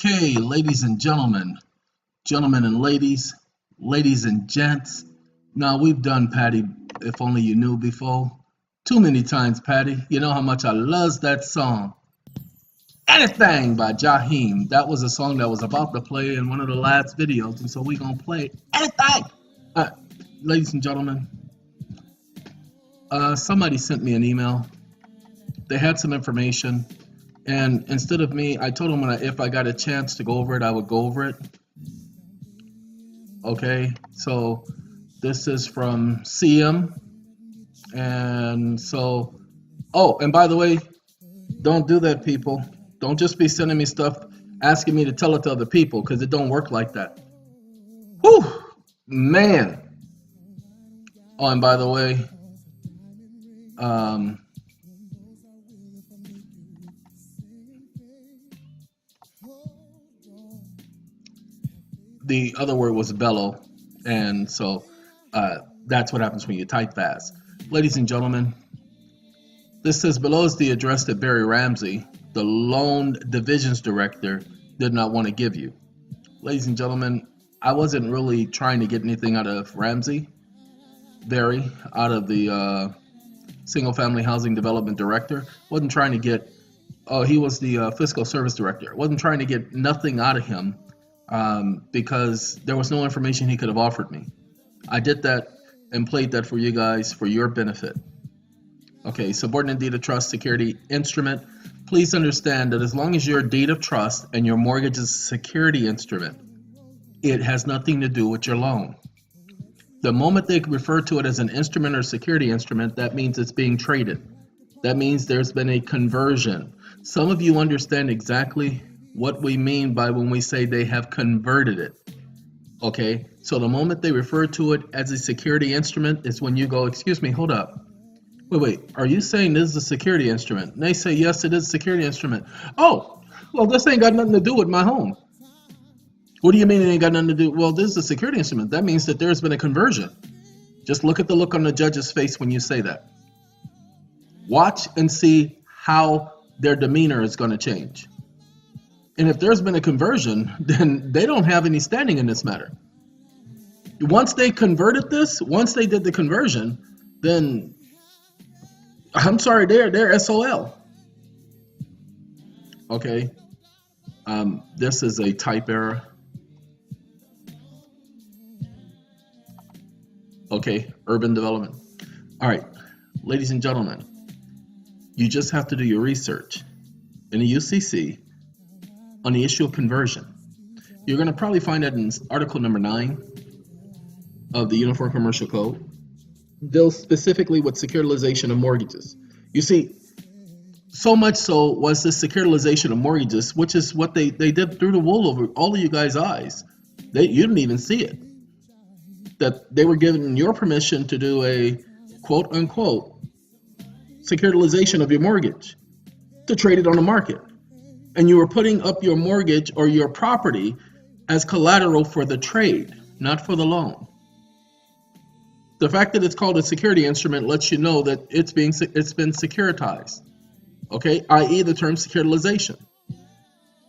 Okay, ladies and gentlemen, gentlemen and ladies, ladies and gents. Now we've done Patty, if only you knew before. Too many times, Patty. You know how much I loves that song. Anything by Jaheim. That was a song that was about to play in one of the last videos, and so we're gonna play anything. Uh, Ladies and gentlemen, somebody sent me an email. They had some information, and instead of me, I told them if I got a chance to go over it, I would go over it. Okay, so this is from CM, and so, oh, and by the way, don't do that, people. Don't just be sending me stuff asking me to tell it to other people, because it don't work like that. Whew, man. Oh, and by the way, the other word was bellow, and so that's what happens when you type fast. Ladies and gentlemen, this says below is the address that Barry Ramsey, the loan divisions director, did not want to give you. Ladies and gentlemen, I wasn't really trying to get anything out of Ramsey, Barry, out of the single family housing development director. Wasn't trying to get, oh, he was the fiscal service director. Wasn't trying to get nothing out of him because there was no information he could have offered me. I did that and played that for you guys for your benefit. Okay, subordinate deed of trust security instrument. Please understand that as long as your deed of trust and your mortgage is a security instrument, it has nothing to do with your loan. The moment they refer to it as an instrument or security instrument, that means it's being traded. That means there's been a conversion. Some of you understand exactly what we mean by when we say they have converted it. Okay, so the moment they refer to it as a security instrument is when you go, excuse me, hold up. Wait, are you saying this is a security instrument? And they say, yes, it is a security instrument. Oh, well, this ain't got nothing to do with my home. What do you mean it ain't got nothing to do? Well, this is a security instrument. That means that there's been a conversion. Just look at the look on the judge's face when you say that. Watch and see how their demeanor is going to change. And if there's been a conversion, then they don't have any standing in this matter. Once they converted this, once they did the conversion, then I'm sorry, they're SOL. Okay. This is a type error. Okay, urban development. All right, ladies and gentlemen, you just have to do your research in the UCC on the issue of conversion. You're going to probably find that in article number 9 of the Uniform Commercial Code. Deals specifically with securitization of mortgages. You see, so much so was this securitization of mortgages, which is what they did through the wool over all of you guys' eyes. You didn't even see it. That they were given your permission to do a quote unquote securitization of your mortgage, to trade it on the market. And you were putting up your mortgage or your property as collateral for the trade, not for the loan. The fact that it's called a security instrument lets you know that it's been securitized, okay? I.e. the term securitization.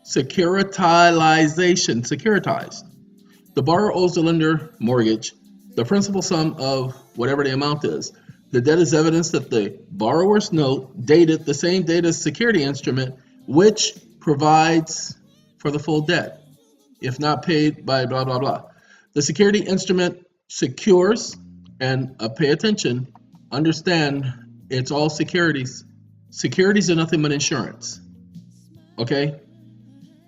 Securitized. The borrower owes the lender mortgage, the principal sum of whatever the amount is. The debt is evidence that the borrower's note dated the same date as security instrument, which provides for the full debt, if not paid by blah, blah, blah. The security instrument secures. And pay attention, understand, it's all securities. Securities are nothing but insurance. Okay?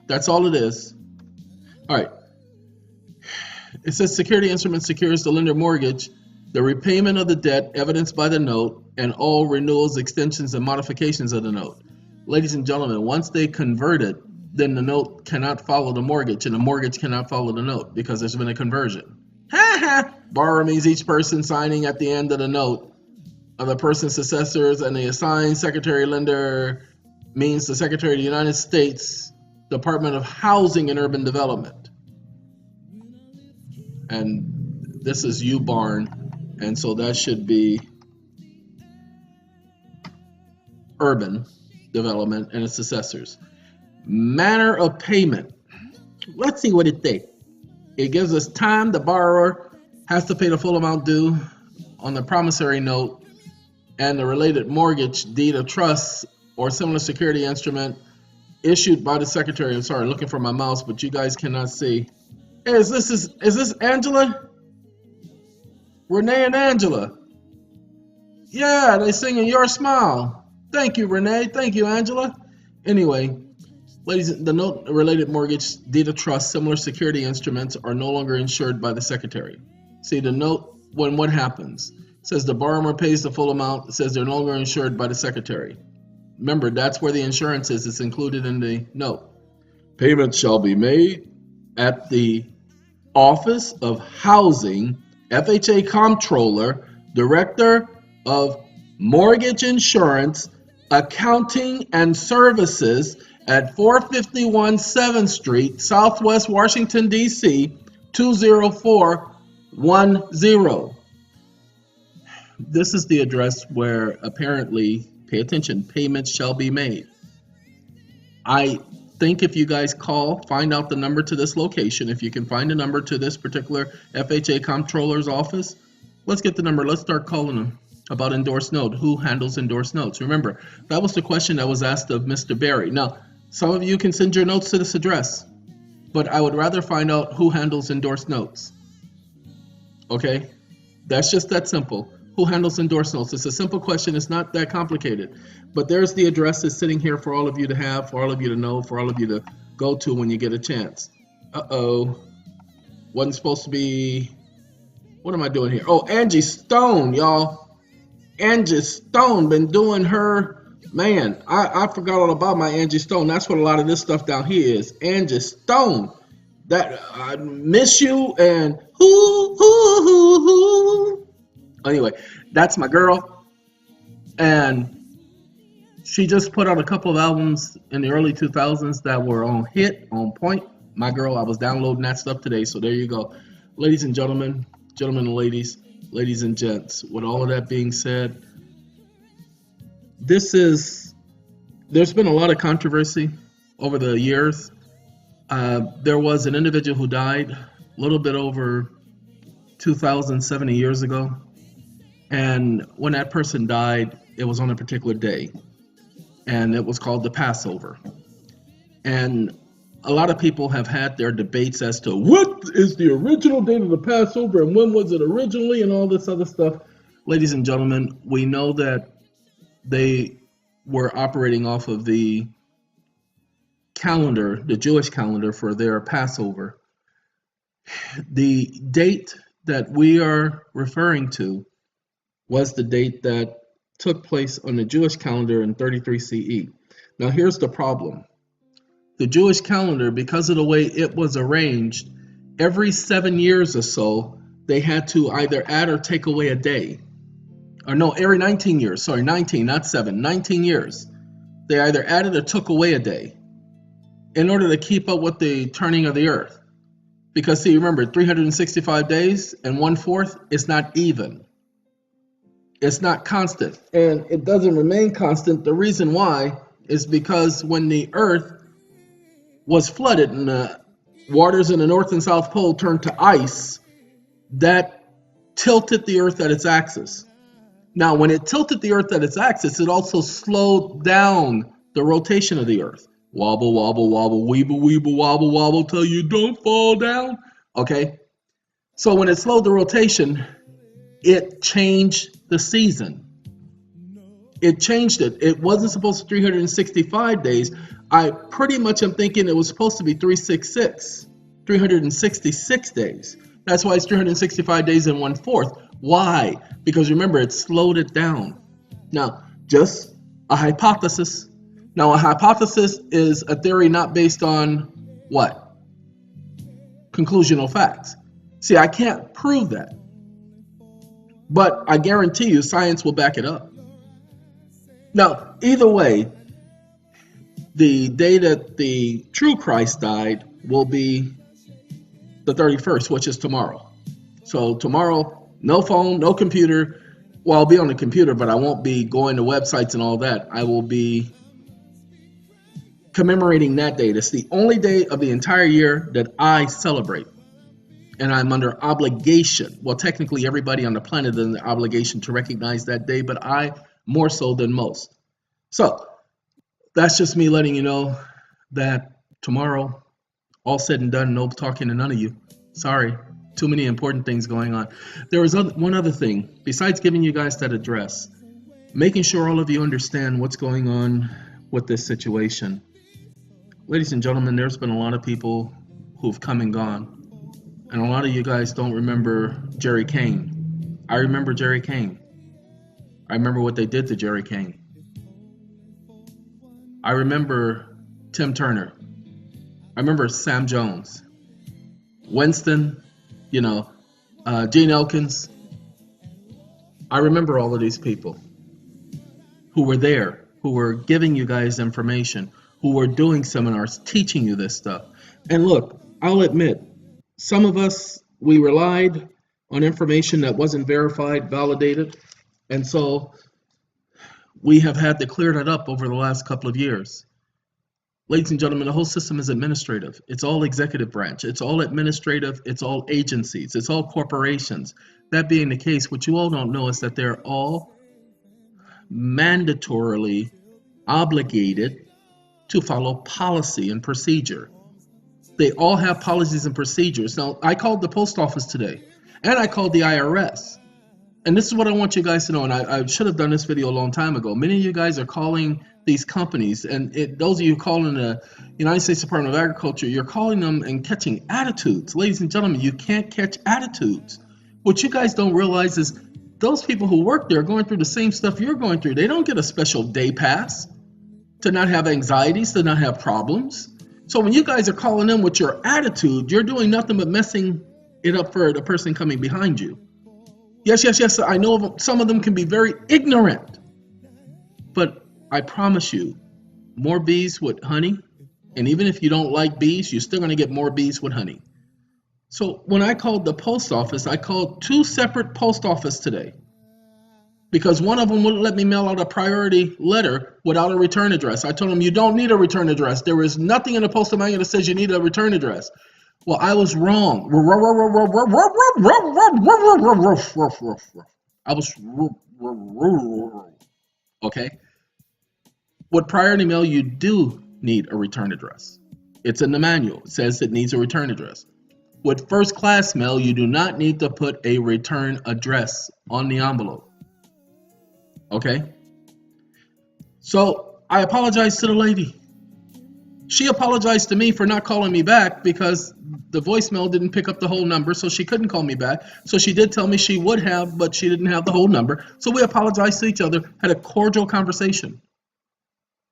That's all it is. All right. It says security instrument secures the lender mortgage, the repayment of the debt evidenced by the note, and all renewals, extensions, and modifications of the note. Ladies and gentlemen, once they convert it, then the note cannot follow the mortgage, and the mortgage cannot follow the note because there's been a conversion. Borrower means each person signing at the end of the note of the person's successors, and the assigned secretary lender means the Secretary of the United States Department of Housing and Urban Development. And this is U-Barn, and so that should be urban development and its successors. Manner of payment. Let's see what it says. It gives us time. The borrower has to pay the full amount due on the promissory note and the related mortgage, deed of trust, or similar security instrument issued by the secretary. I'm sorry, looking for my mouse, but you guys cannot see. Hey, is this Angela? Renee and Angela. Yeah, they singing Your Smile. Thank you, Renee. Thank you, Angela. Anyway, ladies, the note related mortgage, deed of trust, similar security instruments are no longer insured by the secretary. See, the note, when what happens? It says the borrower pays the full amount. It says they're no longer insured by the secretary. Remember, that's where the insurance is. It's included in the note. Payments shall be made at the Office of Housing, FHA Comptroller, Director of Mortgage Insurance, Accounting and Services at 451 7th Street, Southwest Washington, D.C., 20410. This is the address where apparently, pay attention, payments shall be made. I think if you guys call, find out the number to this location. If you can find a number to this particular FHA Comptroller's office, let's get the number. Let's start calling them about endorsed note. Who handles endorsed notes? Remember, that was the question that was asked of Mr. Barry. Now, some of you can send your notes to this address, but I would rather find out who handles endorsed notes. Okay? That's just that simple. Who handles endorsed notes? It's a simple question. It's not that complicated. But there's the address that's sitting here for all of you to have, for all of you to know, for all of you to go to when you get a chance. Uh-oh. Wasn't supposed to be... What am I doing here? Oh, Angie Stone, y'all. Angie Stone been doing her... Man, I forgot all about my Angie Stone. That's what a lot of this stuff down here is. Angie Stone. That I miss you and hoo. Anyway, that's my girl. And she just put out a couple of albums in the early 2000s that were on hit, on point. My girl, I was downloading that stuff today, so there you go. Ladies and gentlemen, gentlemen and ladies and gents, with all of that being said, there's been a lot of controversy over the years. There was an individual who died a little bit over 2,070 years ago. And when that person died, it was on a particular day. And it was called the Passover. And a lot of people have had their debates as to what is the original date of the Passover and when was it originally and all this other stuff. Ladies and gentlemen, we know that they were operating off of the calendar, the Jewish calendar for their Passover. The date that we are referring to was the date that took place on the Jewish calendar in 33 CE. Now here's the problem. The Jewish calendar, because of the way it was arranged, every 7 years or so, they had to either add or take away a day. Or no, every 19 years, sorry, 19, not 7, 19 years. They either added or took away a day in order to keep up with the turning of the earth. Because see, remember, 365 days and 1/4, it's not even. It's not constant, and it doesn't remain constant. The reason why is because when the earth was flooded and the waters in the North and South Pole turned to ice, that tilted the earth at its axis. Now, when it tilted the earth at its axis, it also slowed down the rotation of the earth. Wobble, wobble, wobble, weeble, weeble, wobble, wobble, till you don't fall down. Okay? So when it slowed the rotation, it changed the season. It changed it. It wasn't supposed to be 365 days. I pretty much am thinking it was supposed to be 366 days. That's why it's 365 days and 1/4. Why? Because remember, it slowed it down. Now, just a hypothesis. Now, a hypothesis is a theory not based on what? Conclusional facts. See, I can't prove that. But I guarantee you science will back it up. Now, either way, the day that the true Christ died will be the 31st, which is tomorrow. So tomorrow, no phone, no computer. Well, I'll be on the computer, but I won't be going to websites and all that. I will be commemorating that day. That's the only day of the entire year that I celebrate. And I'm under obligation. Well, technically, everybody on the planet is under obligation to recognize that day, but I more so than most. So that's just me letting you know that tomorrow, all said and done, no talking to none of you. Sorry, too many important things going on. There was one other thing, besides giving you guys that address, making sure all of you understand what's going on with this situation. Ladies and gentlemen, there's been a lot of people who've come and gone. And a lot of you guys don't remember Jerry Kane. I remember Jerry Kane. I remember what they did to Jerry Kane. I remember Tim Turner. I remember Sam Jones. Winston, Gene Elkins. I remember all of these people who were there, who were giving you guys information, who were doing seminars, teaching you this stuff. And look, I'll admit, some of us, we relied on information that wasn't verified, validated, and so we have had to clear that up over the last couple of years. Ladies and gentlemen, the whole system is administrative. It's all executive branch. It's all administrative. It's all agencies. It's all corporations. That being the case, what you all don't know is that they're all mandatorily obligated to follow policy and procedure. They all have policies and procedures. Now, I called the post office today, and I called the IRS. And this is what I want you guys to know, and I should have done this video a long time ago. Many of you guys are calling these companies, and those of you calling the United States Department of Agriculture, you're calling them and catching attitudes. Ladies and gentlemen, you can't catch attitudes. What you guys don't realize is those people who work there are going through the same stuff you're going through. They don't get a special day pass to not have anxieties, to not have problems. So when you guys are calling them with your attitude, you're doing nothing but messing it up for the person coming behind you. Yes, I know some of them can be very ignorant. But I promise you, more bees with honey. And even if you don't like bees, you're still going to get more bees with honey. So when I called the post office, I called 2 separate post offices today. Because one of them wouldn't let me mail out a priority letter without a return address. I told them, you don't need a return address. There is nothing in the postal manual that says you need a return address. Well, I was wrong. Okay. With priority mail, you do need a return address. It's in the manual. It says it needs a return address. With first class mail, you do not need to put a return address on the envelope. Okay? So I apologize to the lady. She apologized to me for not calling me back because the voicemail didn't pick up the whole number, so she couldn't call me back. So she did tell me she would have, but she didn't have the whole number. So we apologized to each other, had a cordial conversation.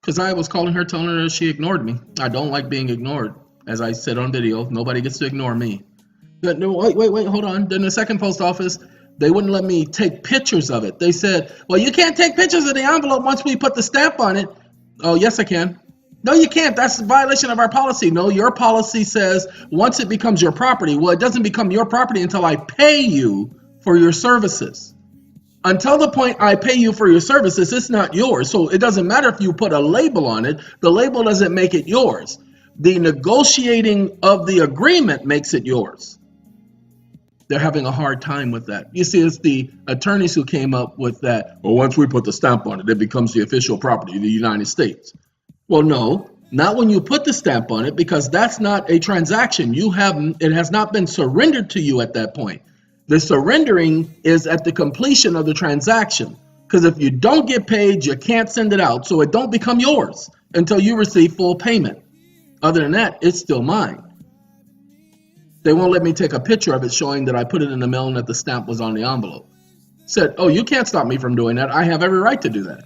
Because I was calling her, telling her she ignored me. I don't like being ignored. As I said on video, nobody gets to ignore me. But no, wait, hold on. Then the second post office, they wouldn't let me take pictures of it. They said, well, you can't take pictures of the envelope once we put the stamp on it. Oh, yes, I can. No, you can't. That's a violation of our policy. No, your policy says once it becomes your property. Well, it doesn't become your property until I pay you for your services. Until the point I pay you for your services, it's not yours. So it doesn't matter if you put a label on it. The label doesn't make it yours. The negotiating of the agreement makes it yours. They're having a hard time with that. You see, it's the attorneys who came up with that. Well, once we put the stamp on it, it becomes the official property of the United States. Well, no, not when you put the stamp on it, because that's not a transaction. It has not been surrendered to you at that point. The surrendering is at the completion of the transaction. Because if you don't get paid, you can't send it out. So it don't become yours until you receive full payment. Other than that, it's still mine. They won't let me take a picture of it showing that I put it in the mail and that the stamp was on the envelope. Said, oh, you can't stop me from doing that. I have every right to do that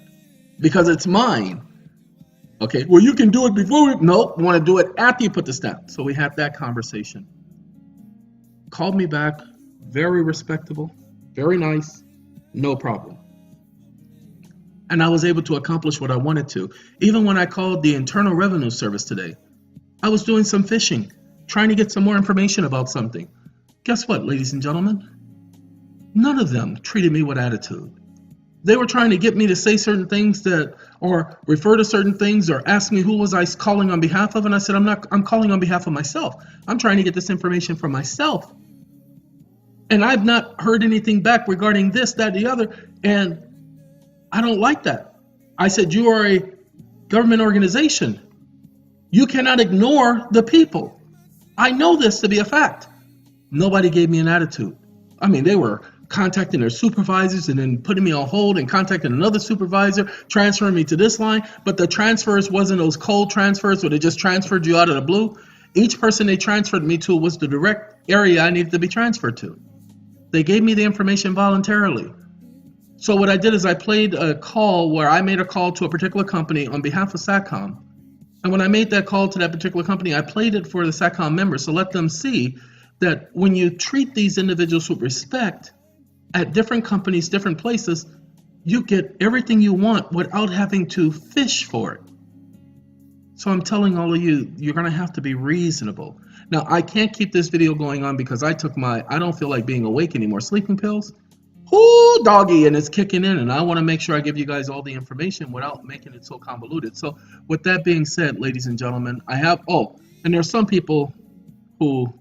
because it's mine. Okay, well, you can do it before. Nope, want to do it after you put the stamp. So we had that conversation. Called me back, very respectable, very nice, no problem. And I was able to accomplish what I wanted to. Even when I called the Internal Revenue Service today, I was doing some fishing, trying to get some more information about something. Guess what, ladies and gentlemen? None of them treated me with attitude. They were trying to get me to say certain things that, or refer to certain things, or ask me who was I calling on behalf of, and I said, I'm calling on behalf of myself. I'm trying to get this information from myself. And I've not heard anything back regarding this, that, the other, and I don't like that. I said, you are a government organization. You cannot ignore the people. I know this to be a fact. Nobody gave me an attitude. I mean, they were contacting their supervisors and then putting me on hold and contacting another supervisor, transferring me to this line. But the transfers wasn't those cold transfers where they just transferred you out of the blue. Each person they transferred me to was the direct area I needed to be transferred to. They gave me the information voluntarily. So what I did is I played a call where I made a call to a particular company on behalf of SATCOM. And when I made that call to that particular company, I played it for the SATCOM members to let them see that when you treat these individuals with respect at different companies, different places, you get everything you want without having to fish for it. So I'm telling all of you, you're going to have to be reasonable. Now, I can't keep this video going on because I don't feel like being awake anymore. Sleeping pills, ooh, doggy, and it's kicking in, and I want to make sure I give you guys all the information without making it so convoluted. So with that being said, ladies and gentlemen, and there's some people who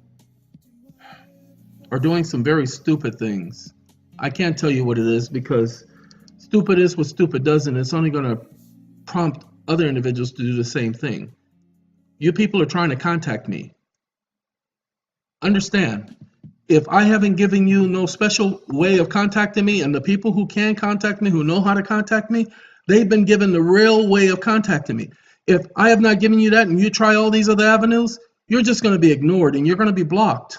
are doing some very stupid things. I can't tell you what it is because stupid is what stupid does, and it's only going to prompt other individuals to do the same thing. You people are trying to contact me. Understand, if I haven't given you no special way of contacting me, and the people who can contact me, who know how to contact me, they've been given the real way of contacting me. If I have not given you that and you try all these other avenues, you're just going to be ignored and you're going to be blocked.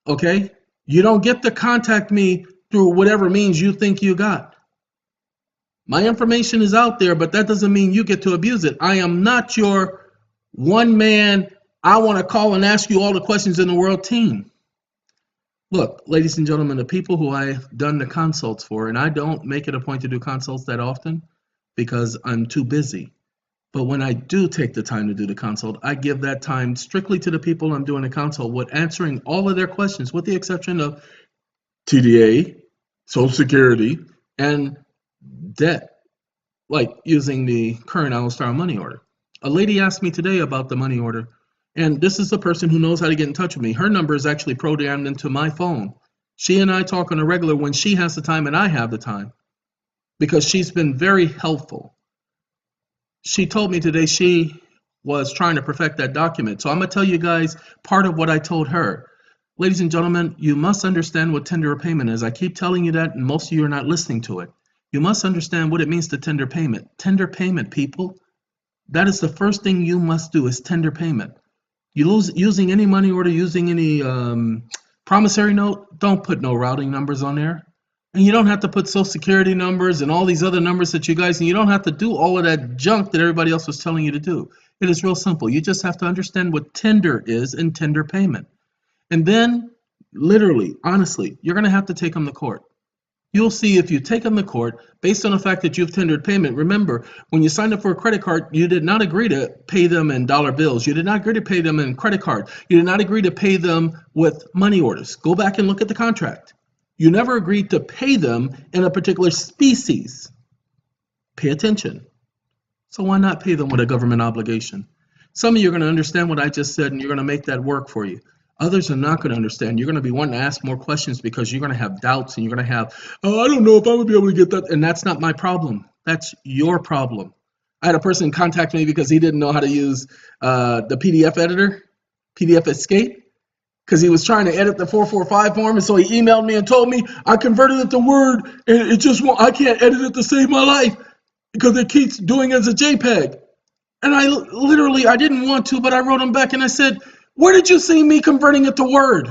Okay? You don't get to contact me through whatever means you think you got. My information is out there, but that doesn't mean you get to abuse it. I am not your one man, I want to call and ask you all the questions in the world team. Look, ladies and gentlemen, the people who I've done the consults for, and I don't make it a point to do consults that often because I'm too busy. But when I do take the time to do the consult, I give that time strictly to the people I'm doing the consult with, answering all of their questions, with the exception of TDA, Social Security, and debt, like using the current All-Star money order. A lady asked me today about the money order, and this is the person who knows how to get in touch with me. Her number is actually programmed into my phone. She and I talk on a regular when she has the time and I have the time, because she's been very helpful. She told me today she was trying to perfect that document. So I'm going to tell you guys part of what I told her. Ladies and gentlemen, you must understand what tender a payment is. I keep telling you that, and most of you are not listening to it. You must understand what it means to tender payment. Tender payment, people. That is the first thing you must do, is tender payment. Using any money order, using any promissory note, don't put no routing numbers on there. And you don't have to put social security numbers and all these other numbers that you guys, and you don't have to do all of that junk that everybody else was telling you to do. It is real simple. You just have to understand what tender is and tender payment. And then, literally, honestly, you're going to have to take them to court. You'll see if you take them to court, based on the fact that you've tendered payment. Remember, when you signed up for a credit card, you did not agree to pay them in dollar bills. You did not agree to pay them in credit card. You did not agree to pay them with money orders. Go back and look at the contract. You never agreed to pay them in a particular species. Pay attention. So why not pay them with a government obligation? Some of you are going to understand what I just said, and you're going to make that work for you. Others are not going to understand. You're going to be wanting to ask more questions because you're going to have doubts, and you're going to have, I don't know if I would be able to get that. And that's not my problem. That's your problem. I had a person contact me because he didn't know how to use the PDF editor, PDF Escape, because he was trying to edit the 445 form, and so he emailed me and told me I converted it to Word, and it just won't, I can't edit it to save my life because it keeps doing it as a JPEG. And I didn't want to, but I wrote him back and I said, where did you see me converting it to Word?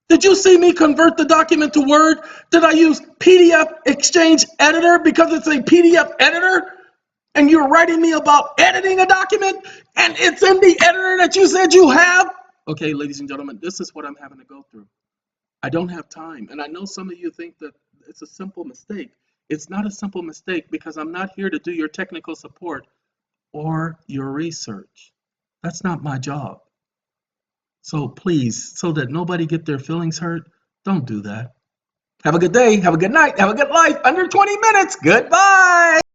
Did you see me convert the document to Word? Did I use PDF Exchange Editor because it's a PDF editor? And you're writing me about editing a document, and it's in the editor that you said you have? Okay, ladies and gentlemen, this is what I'm having to go through. I don't have time. And I know some of you think that it's a simple mistake. It's not a simple mistake because I'm not here to do your technical support or your research. That's not my job. So please, so that nobody get their feelings hurt, don't do that. Have a good day. Have a good night. Have a good life. Under 20 minutes. Goodbye.